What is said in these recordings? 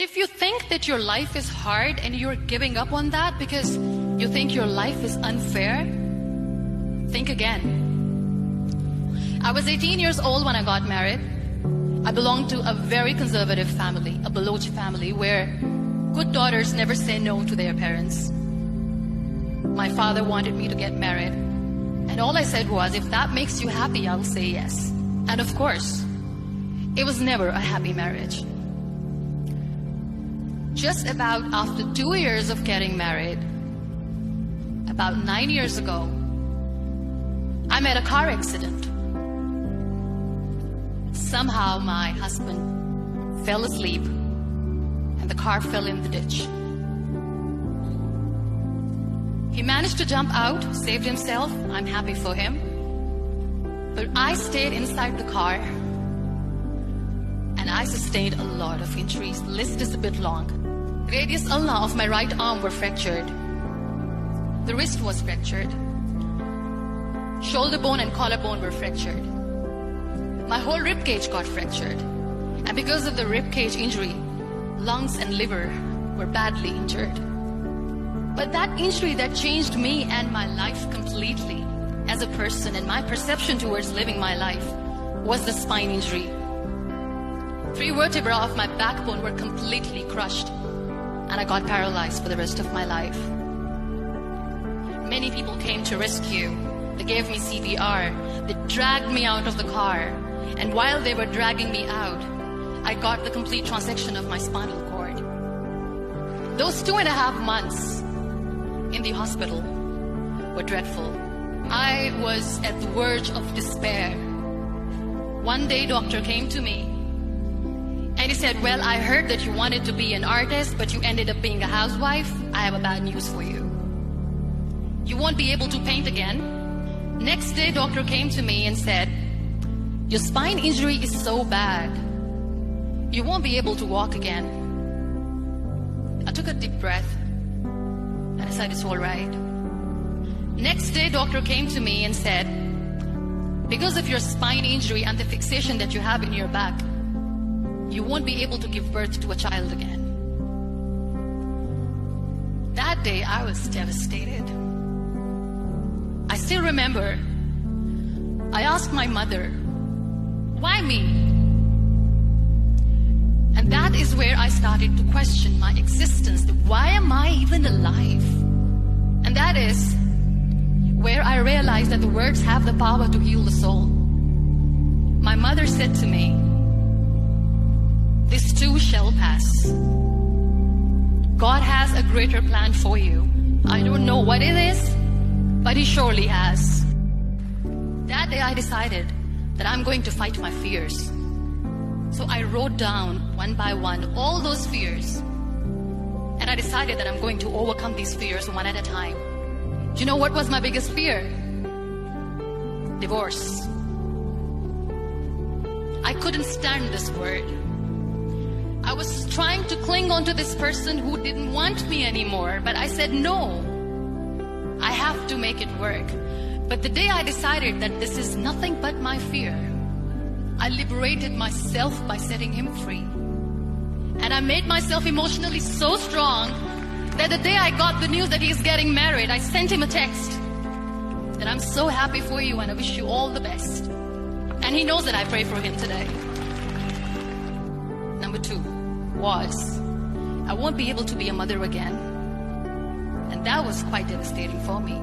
If you think that your life is hard and you're giving up on that because you think your life is unfair, think again. I was 18 years old when I got married. I belonged to a very conservative family, a Baloch family, where good daughters never say no to their parents. My father wanted me to get married, and all I said was, if that makes you happy, I'll say yes. And of course, it was never a happy marriage. Just about after 2 years of getting married, about 9 years ago, I met a car accident. Somehow my husband fell asleep and the car fell in the ditch. He managed to jump out, saved himself. I'm happy for him. But I stayed inside the car and I sustained a lot of injuries. The list is a bit long. Radius ulna of my right arm were fractured. The wrist was fractured. Shoulder bone and collarbone were fractured. My whole rib cage got fractured. And because of the rib cage injury, lungs and liver were badly injured. But that injury that changed me and my life completely as a person and my perception towards living my life was the spine injury. 3 vertebrae of my backbone were completely crushed and I got paralyzed for the rest of my life. Many people came to rescue. They gave me CPR. They dragged me out of the car. And while they were dragging me out, I got the complete transection of my spinal cord. Those 2.5 months in the hospital were dreadful. I was at the verge of despair. One day, doctor came to me and he said, well, I heard that you wanted to be an artist, but you ended up being a housewife. I have a bad news for you. You won't be able to paint again. Next day, doctor came to me and said, your spine injury is so bad, you won't be able to walk again. I took a deep breath and I said, it's all right. Next day, doctor came to me and said, because of your spine injury and the fixation that you have in your back, you won't be able to give birth to a child again. That day, I was devastated. I still remember, I asked my mother, why me? And that is where I started to question my existence. Why am I even alive? And that is where I realized that the words have the power to heal the soul. My mother said to me, this too shall pass. God has a greater plan for you. I don't know what it is, but He surely has. That day I decided that I'm going to fight my fears. So I wrote down one by one all those fears. And I decided that I'm going to overcome these fears one at a time. Do you know what was my biggest fear? Divorce. I couldn't stand this word. I was trying to cling on to this person who didn't want me anymore, but I said no. I have to make it work. But the day I decided that this is nothing but my fear, I liberated myself by setting him free. And I made myself emotionally so strong that the day I got the news that he's getting married, I sent him a text that I'm so happy for you and I wish you all the best. And he knows that I pray for him today. Number 2 was, I won't be able to be a mother again. And that was quite devastating for me.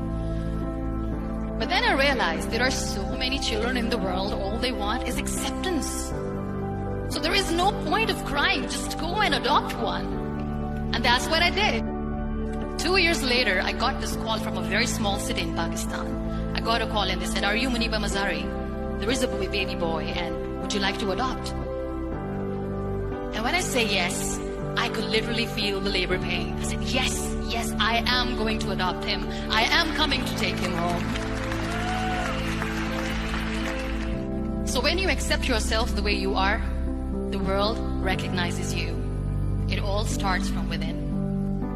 But then I realized there are so many children in the world, all they want is acceptance. So there is no point of crying, just go and adopt one. And that's what I did. 2 years later, I got this call from a very small city in Pakistan. I got a call and they said, are you munziba mazari? There is a baby boy and would you like to adopt? And when I say yes, I could literally feel the labor pain. I said, yes, I am going to adopt him. I am coming to take him home. So when you accept yourself the way you are, the world recognizes you. It all starts from within.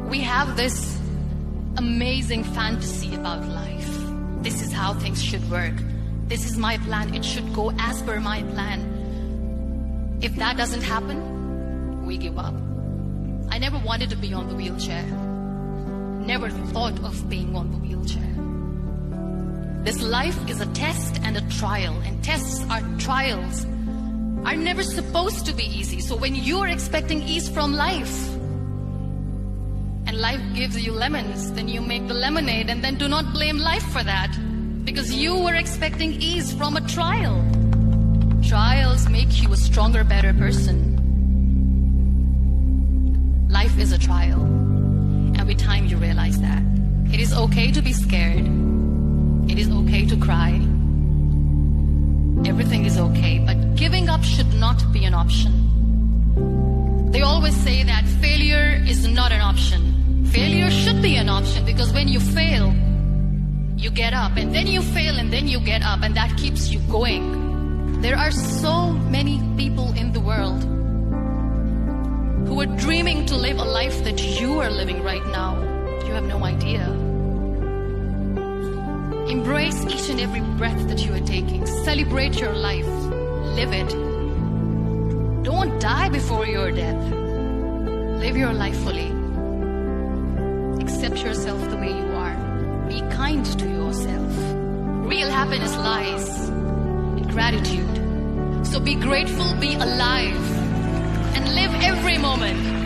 We have this amazing fantasy about life. This is how things should work. This is my plan. It should go as per my plan. If that doesn't happen, we give up. I never wanted to be on the wheelchair. Never thought of being on the wheelchair. This life is a test and a trial, and tests are trials are never supposed to be easy. So when you're expecting ease from life, and life gives you lemons, then you make the lemonade, and then do not blame life for that, because you were expecting ease from a trial. Trials make you a stronger, better person. Life is a trial, and with time you realize that. It is okay to be scared. It is okay to cry. Everything is okay, but giving up should not be an option. They always say that failure is not an option. Failure should be an option, because when you fail, you get up, and then you fail, and then you get up, and that keeps you going. There are so many people in the world who are dreaming to live a life that you are living right now. You have no idea. Embrace each and every breath that you are taking. Celebrate your life. Live it. Don't die before your death. Live your life fully. Accept yourself the way you are. Be kind to yourself. Real happiness lies in gratitude. So be grateful, be alive, and live every moment.